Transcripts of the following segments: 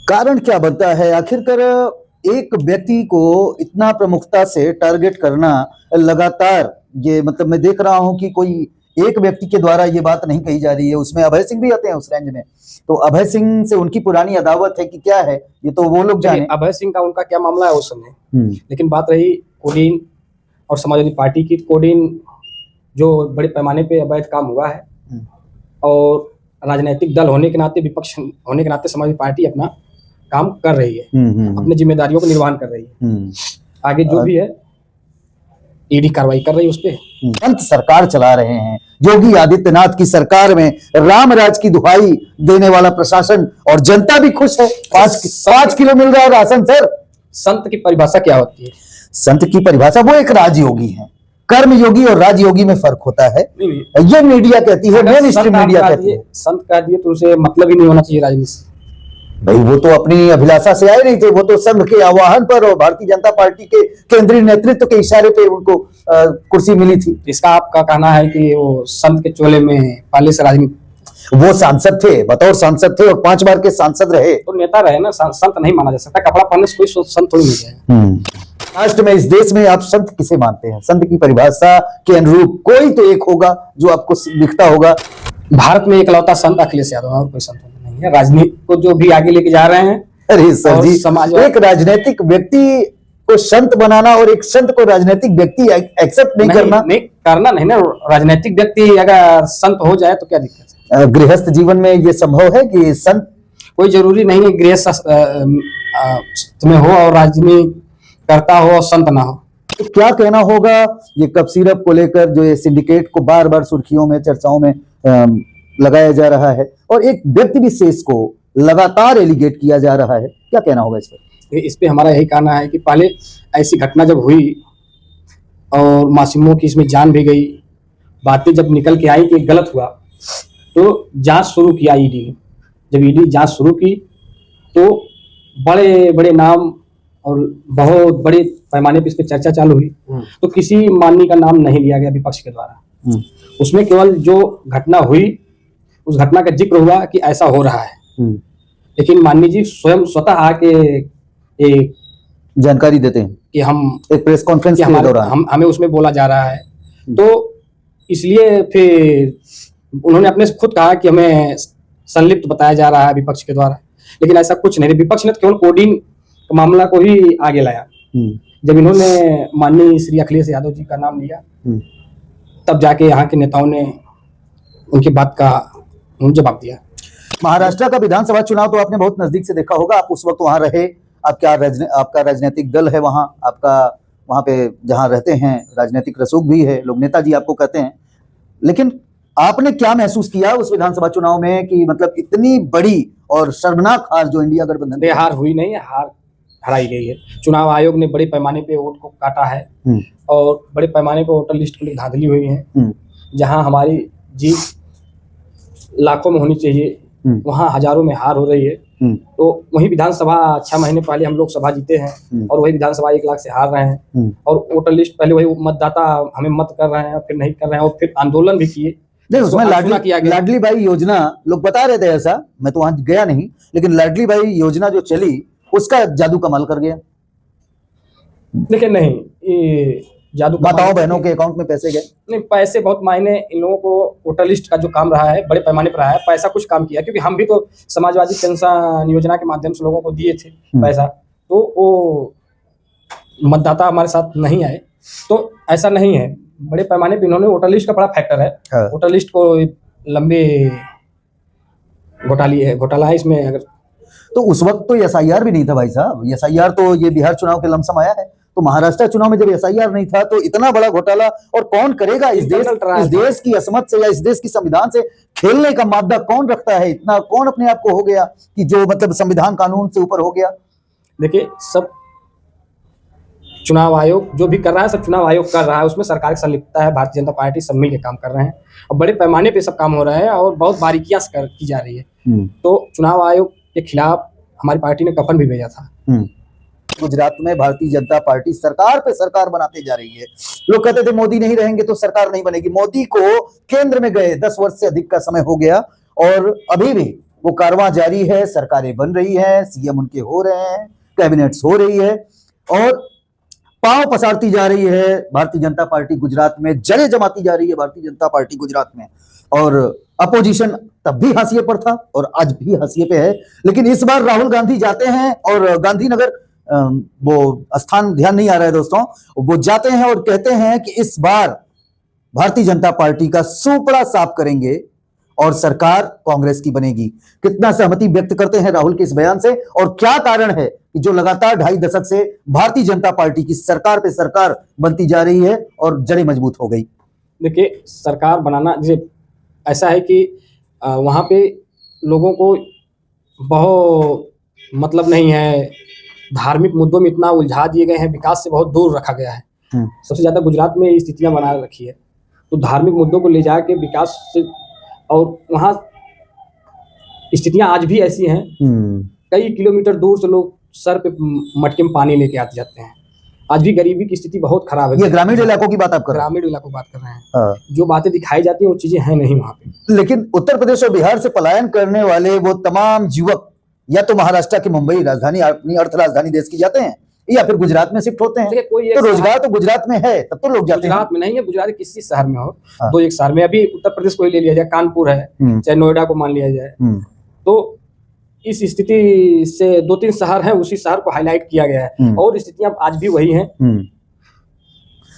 कारण क्या बनता है आखिरकार एक व्यक्ति को इतना प्रमुखता से टारगेट करना लगातार? ये मतलब मैं देख रहा हूं कि कोई एक व्यक्ति के द्वारा ये बात नहीं कही जा रही है, उसमें अभय सिंह भी आते हैं उस रेंज में। तो अभय सिंह से उनकी पुरानी अदावत है कि क्या है, ये तो वो लोग जाने। अभय सिंह का उनका क्या मामला है उस समय, लेकिन बात रही कोडीन और समाजवादी पार्टी की। कोडीन जो बड़े पैमाने पे अवैध काम हुआ है और राजनीतिक दल होने के नाते, विपक्ष होने के नाते समाजवादी पार्टी अपना काम कर रही है, अपनी जिम्मेदारियों को निर्वहन कर रही है। आगे जो भी है ईडी कार्रवाई कर रही है उस पे। संत सरकार चला रहे हैं योगी आदित्यनाथ की सरकार में, राम राज की दुहाई देने वाला प्रशासन और जनता भी खुश है। 5 किलो मिल रहा है राशन। सर, संत की परिभाषा क्या होती है? संत की परिभाषा वो एक राजयोगी है। कर्म योगी और राजयोगी में फर्क होता है, ये मीडिया कहती है, मेन स्ट्रीम मीडिया कहती है। संत कह दिए तो उसे मतलब ही नहीं होना चाहिए राजनीति से। भाई वो तो अपनी अभिलाषा से आए नहीं थे, वो तो संघ के आह्वान पर और भारतीय जनता पार्टी के केंद्रीय नेतृत्व के इशारे पे उनको कुर्सी मिली थी। इसका आपका कहना है कि वो संत के चोले में पहले से राजनीति? वो सांसद थे, बतौर सांसद थे और 5 बार के सांसद रहे। तो नेता रहे ना, संत नहीं माना जा सकता। कपड़ा पहनने से कोई संत थोड़ी नहीं है। राष्ट्र में, इस देश में आप संत किसे मानते हैं? संत की परिभाषा के अनुरूप कोई तो एक होगा जो आपको दिखता होगा। भारत में इकलौता संत अखिलेश यादव है और कोई संत नहीं है। राजनीति को जो भी आगे लेके जा रहे हैं, अरे सर जी, एक राजनीतिक व्यक्ति को संत बनाना और एक संत को राजनीतिक व्यक्ति एक्सेप्ट नहीं करना नहीं ना। राजनीतिक व्यक्ति अगर संत हो जाए तो क्या दिक्कत है? गृहस्थ जीवन में ये संभव है कि संत? कोई जरूरी नहीं है गृहस्थ तुम्हें हो और राजनीति करता हो और संत ना हो। तो क्या कहना होगा ये कप सिरप को लेकर, जो ये सिंडिकेट को बार बार सुर्खियों में, चर्चाओं में लगाया जा रहा है और एक व्यक्ति विशेष को लगातार एलिगेट किया जा रहा है, क्या कहना होगा इस पर? इस पे हमारा यही कहना है कि पहले ऐसी घटना जब हुई और मासूमों की इसमें जान भी गई, बातें जब निकल के आई कि गलत हुआ, तो जांच शुरू किया ईडी ने। जब ईडी जांच शुरू की तो बड़े बड़े नाम और बहुत बड़े पैमाने पर इस पर चर्चा चालू हुई। तो किसी माननीय का नाम नहीं लिया गया विपक्ष के द्वारा। उसमें केवल जो घटना हुई उस घटना का जिक्र हुआ कि ऐसा हो रहा है, लेकिन माननीय जी स्वतः आके एक जानकारी देते हैं कि हम एक प्रेस कॉन्फ्रेंस के दौरान हमें उसमें बोला जा रहा है। तो इसलिए फिर उन्होंने अपने से खुद कहा कि हमें संलिप्त बताया जा रहा है विपक्ष के द्वारा, लेकिन ऐसा कुछ नहीं। विपक्ष ने केवल कोडीन मामला को ही आगे लाया। जब इन्होंने माननीय श्री अखिलेश यादव जी का नाम लिया, तब जाके यहाँ के नेताओं ने उनकी बात का जवाब दिया। महाराष्ट्र का विधानसभा चुनाव तो आपने बहुत नजदीक से देखा होगा, आप उस वक्त वहां रहे। आपका राजनीतिक दल है वहां, आपका वहां पे जहां रहते हैं राजनीतिक रसूख भी है, लोग नेताजी आपको कहते हैं। लेकिन आपने क्या महसूस किया उस विधानसभा चुनाव में कि मतलब इतनी बड़ी और शर्मनाक हार जो इंडिया गठबंधन? हार हुई नहीं है, हार हराई गई है। चुनाव आयोग ने बड़े पैमाने पे वोट को काटा है और बड़े पैमाने पे वोटर लिस्ट की धांधली हुई है। जहां हमारी जीत लाखों में होनी चाहिए, वहां हजारों में हार हो रही है। तो वही विधानसभा 6 महीने पहले हम लोग सभा जीते हैं और वही विधानसभा 1 लाख से हार रहे हैं। और वोटर लिस्ट पहले वही मतदाता हमें मत कर रहे हैं, फिर नहीं कर रहे हैं और फिर आंदोलन भी किए। नहीं, उसमें लाडली बाई योजना लोग बता रहे थे, ऐसा मैं तो वहां गया नहीं, लेकिन लाडली बाई योजना जो चली उसका जादू कमाल कर गया। लेकिन नहीं, ये जादू माताओं बहनों के अकाउंट में पैसे गए? नहीं, पैसे बहुत मायने। इन लोगों को वोटर लिस्ट का जो काम रहा है बड़े पैमाने पर रहा है, पैसा कुछ काम किया, क्योंकि हम भी तो समाजवादी पेंशन योजना के माध्यम से लोगों को दिए थे पैसा, तो वो मतदाता हमारे साथ नहीं आए। तो ऐसा नहीं है, बड़े पैमाने पर इन्होंने, वोटर लिस्ट का बड़ा फैक्टर है। वोटर लिस्ट को लंबे घोटाला है इसमें। अगर तो उस वक्त तो एसआईआर भी नहीं था भाई साहब। एसआईआर तो ये बिहार चुनाव के लमसम आया है, तो महाराष्ट्र चुनाव में जब एसआईआर नहीं था तो इतना बड़ा घोटाला और कौन करेगा? इस देश की असमत से या इस देश की संविधान से खेलने का मादा कौन रखता है? इतना कौन अपने आप को हो गया कि जो मतलब संविधान कानून से ऊपर हो गया? देखिए, सब चुनाव आयोग जो भी कर रहा है, सब चुनाव आयोग कर रहा है, उसमें सरकार की संलिप्तता है, भारतीय जनता पार्टी सब मिल के काम कर रहे हैं और बड़े पैमाने पे सब काम हो रहा है और बहुत बारीकियां की जा रही है। तो चुनाव आयोग के खिलाफ हमारी पार्टी ने कफन भी भेजा था। गुजरात में भारतीय जनता पार्टी सरकार पे सरकार बनाते जा रही है। लोग कहते थे मोदी नहीं रहेंगे तो सरकार नहीं बनेगी। मोदी को केंद्र में गए 10 वर्ष से अधिक का समय हो गया और अभी भी वो कारवां जारी है, सरकारें बन रही है, सीएम उनके हो रहे हैं, कैबिनेट्स हो रही है और पांव पसारती जा रही है भारतीय जनता पार्टी गुजरात में, जड़ें जमाती जा रही है भारतीय जनता पार्टी गुजरात में। और अपोजिशन तब भी हाशिए पर था और आज भी हाशिए पे है, लेकिन इस बार राहुल गांधी जाते हैं और गांधीनगर, वो स्थान ध्यान नहीं आ रहा है दोस्तों, वो जाते हैं और कहते हैं कि इस बार भारतीय जनता पार्टी का सुपड़ा साफ करेंगे और सरकार कांग्रेस की बनेगी। कितना सहमति व्यक्त करते हैं राहुल के इस बयान से और क्या कारण है कि जो लगातार 2.5 दशक से भारतीय जनता पार्टी की सरकार पे सरकार बनती जा रही है और जड़ें मजबूत हो गई। देखिए, सरकार बनाना जैसे ऐसा है कि वहाँ पे लोगों को बहुत मतलब नहीं है, धार्मिक मुद्दों में इतना उलझा दिए गए हैं, विकास से बहुत दूर रखा गया है। सबसे ज्यादा गुजरात में स्थितियां बना रखी है, तो धार्मिक मुद्दों को ले जाके विकास से, और वहाँ स्थितियां आज भी ऐसी हैं, कई किलोमीटर दूर से लोग सर पे मटके में पानी लेके आते जाते हैं। आज भी गरीबी की स्थिति बहुत खराब है। ये ग्रामीण इलाकों की बात आप कर रहे हैं? ग्रामीण इलाकों की बात कर रहे हैं। जो बातें दिखाई जाती हैं वो चीजें हैं नहीं वहाँ पे। लेकिन उत्तर प्रदेश और बिहार से पलायन करने वाले वो तमाम युवक या तो महाराष्ट्र की मुंबई राजधानी, अपनी अर्थ राजधानी देश की जाते हैं, या फिर गुजरात में शिफ्ट होते हैं। तो रोजगार तो गुजरात में है, तब तो लोग जाते हैं। गुजरात में नहीं है, गुजरात किसी शहर में हो, तो एक शहर में, अभी उत्तर प्रदेश को ही ले लिया जाए, कानपुर है, चाहे नोएडा को मान लिया जाए, तो इस स्थिति से 2-3 शहर हैं, उसी शहर को हाईलाइट किया गया है और स्थितियां आज भी वही हैं।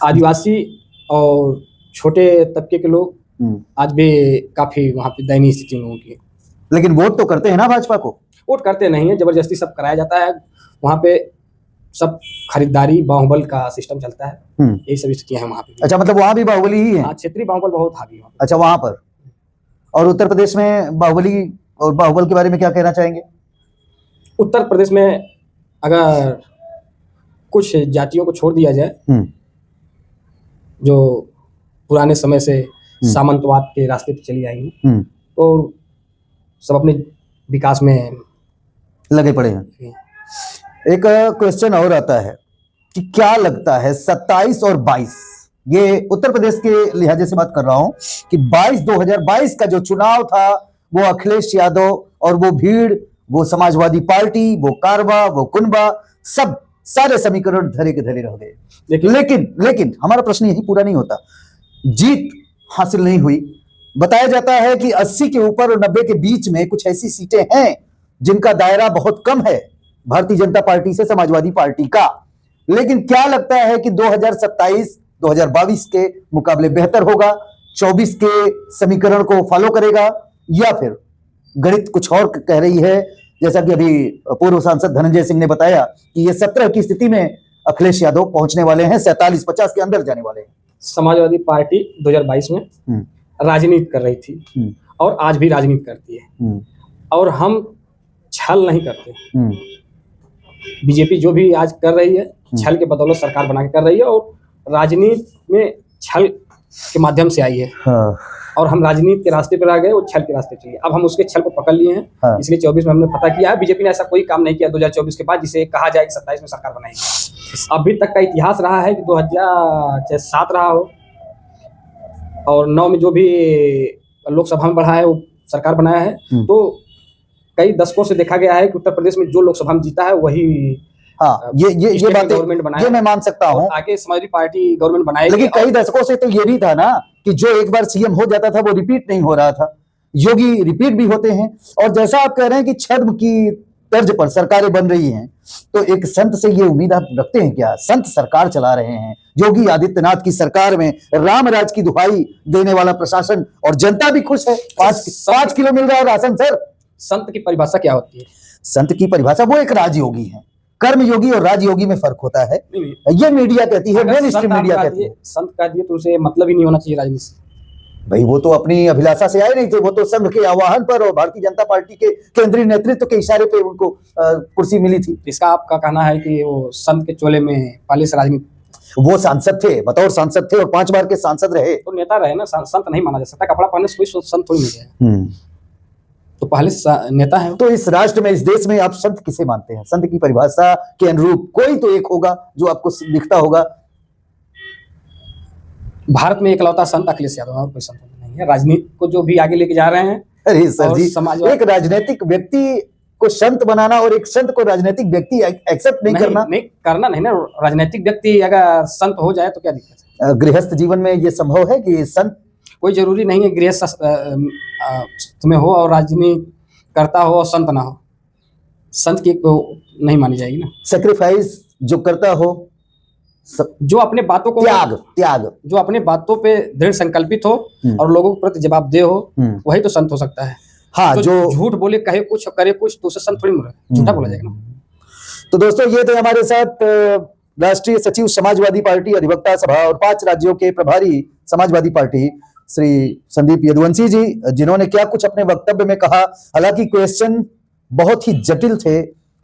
आदिवासी और छोटे तबके के लोग आज भी काफी वहां पे दयनीय स्थिति में होगी। लेकिन वोट तो करते हैं ना भाजपा को? वोट करते नहीं है, जबरदस्ती सब कराया जाता है। वहाँ पे सब खरीदारी, बाहुबल का सिस्टम चलता है, यही सब स्थितियां हैं वहाँ पे। अच्छा, मतलब वहाँ भी बाहुबली ही है? हाँ, क्षेत्रीय बाहुबल बहुत हावी है। अच्छा, वहाँ पर। और उत्तर प्रदेश में बाहुबली और बाहुबल के बारे में क्या कहना चाहेंगे? उत्तर प्रदेश में अगर कुछ जातियों को छोड़ दिया जाए जो पुराने समय से सामंतवाद के रास्ते पे चली आई हैं, तो सब अपने विकास में लगे पड़े हैं। एक क्वेश्चन और आता है कि क्या लगता है 27 और 22, ये उत्तर प्रदेश के लिहाजे से बात कर रहा हूं कि 2022 का जो चुनाव था वो अखिलेश यादव और वो भीड़, वो समाजवादी पार्टी, वो कारवा, वो कुनबा, सब सारे समीकरण धरे के धरे रह गए। लेकिन हमारा प्रश्न यही पूरा नहीं होता, जीत हासिल नहीं हुई। बताया जाता है कि 80 के ऊपर और 90 के बीच में कुछ ऐसी सीटें हैं जिनका दायरा बहुत कम है भारतीय जनता पार्टी से समाजवादी पार्टी का। लेकिन क्या लगता है कि 2027 2022 के मुकाबले बेहतर होगा, 24 के समीकरण को फॉलो करेगा, या फिर गणित कुछ और कह रही है? जैसा कि अभी पूर्व सांसद धनंजय सिंह ने बताया कि ये 17 की स्थिति में अखिलेश यादव पहुंचने वाले हैं, 47-50 के अंदर जाने वाले हैं। समाजवादी पार्टी 2022 में राजनीति कर रही थी और आज भी राजनीति करती है, और हम छल नहीं करते। बीजेपी जो भी आज कर रही है, छल के बदौलत सरकार बना के कर रही है, और राजनीति में छल के माध्यम से आई है। और हम राजनीति के रास्ते पर आ गए, वो छल के रास्ते चलिए। अब हम उसके छल को पकड़ लिए हैं, इसलिए 24 में हमने पता किया है बीजेपी ने ऐसा कोई काम नहीं किया 2024 के बाद जिसे कहा जाए कि 27 में सरकार बनाएगी। अभी तक का इतिहास रहा है कि 2007 रहा हो और 9 में जो भी लोकसभा में बढ़ा है वो सरकार बनाया है, तो कई दशकों से देखा गया है कि उत्तर प्रदेश में जो लोकसभा में जीता है वही ये बात गवर्नमेंट बनाया, ये मैं मान सकता हूँ। आगे समाजवादी पार्टी गवर्नमेंट बनाएगी। लेकिन कई दशकों से तो ये भी था ना कि जो एक बार सीएम हो जाता था वो रिपीट नहीं हो रहा था, योगी रिपीट भी होते हैं। और जैसा आप कह रहे हैं कि छद्म की तर्ज पर सरकारें बन रही हैं, तो एक संत से ये उम्मीद आप रखते हैं क्या? संत सरकार चला रहे हैं, योगी आदित्यनाथ की सरकार में राम राज की दुहाई देने वाला प्रशासन, और जनता भी खुश है। 5 किलो मिल रहा है राशन। सर, संत की परिभाषा क्या होती है? संत की परिभाषा वो एक राजयोगी है। कर्मयोगी और राजयोगी में फर्क होता है, ये मीडिया कहती है, मेन स्ट्रीम मीडिया कहती है। संत कह दिए तो उसे मतलब ही नहीं होना चाहिए राजनीति से। भाई वो तो अपनी अभिलाषा से आए नहीं थे, वो तो संघ के आह्वान पर और भारतीय जनता पार्टी के केंद्रीय नेतृत्व के इशारे पे उनको कुर्सी मिली थी। इसका आपका कहना है कि वो संत के चोले में पहले से राजनीति? वो सांसद थे, बतौर सांसद थे और 5 बार के सांसद रहे, तो नेता रहे ना, संत नहीं माना जा सकता। कपड़ा पहनने से कोई संत थोड़ी नहीं है, तो पहले नेता है। तो इस राष्ट्र में, इस देश में आप संत किसे मानते हैं? संत की परिभाषा के अनुरूप कोई तो एक होगा जो आपको दिखता होगा। भारत में एकलौता संत अखिलेश यादव, और कोई संत नहीं है। राजनीति को जो भी आगे लेके जा रहे हैं अरे सर और जी, समाजवाद एक राजनीतिक व्यक्ति को संत बनाना और एक संत को राजनीतिक व्यक्ति एक्सेप्ट नहीं करना, नहीं करना नहीं ना। राजनीतिक व्यक्ति अगर संत हो जाए तो क्या दिक्कत है? गृहस्थ जीवन में ये संभव है कि संत कोई जरूरी नहीं है गृहस्थ में हो और राजनीति करता हो और संत ना हो। संत की एक तो नहीं मानी जाएगी ना। सेक्रीफाइस जो करता हो, जो अपने बातों को त्याग जो अपने बातों पे दृढ़ संकल्पित हो और लोगों के प्रति जवाबदेह हो, वही तो संत हो सकता है। हाँ, जो झूठ बोले, कहे कुछ करे कुछ, तो उसे संत थोड़ी बोला, झूठा बोला जाएगा ना। तो दोस्तों, ये थे हमारे साथ राष्ट्रीय सचिव समाजवादी पार्टी अधिवक्ता सभा और 5 राज्यों के प्रभारी समाजवादी पार्टी श्री संदीप यदुवंशी जी, जिन्होंने क्या कुछ अपने वक्तव्य में कहा। हालांकि क्वेश्चन बहुत ही जटिल थे,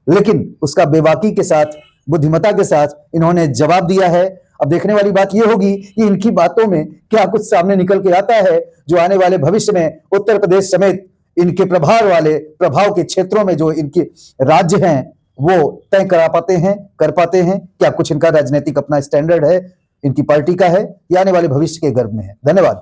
लेकिन उसका बेबाकी के साथ, बुद्धिमत्ता के साथ इन्होंने जवाब दिया है। अब देखने वाली बात यह होगी कि इनकी बातों में क्या कुछ सामने निकल के आता है, जो आने वाले भविष्य में उत्तर प्रदेश समेत इनके प्रभाव के क्षेत्रों में जो इनके राज्य हैं वो तय कर पाते हैं। क्या कुछ इनका राजनीतिक अपना स्टैंडर्ड है, इनकी पार्टी का है, या आने वाले भविष्य के गर्भ में है। धन्यवाद।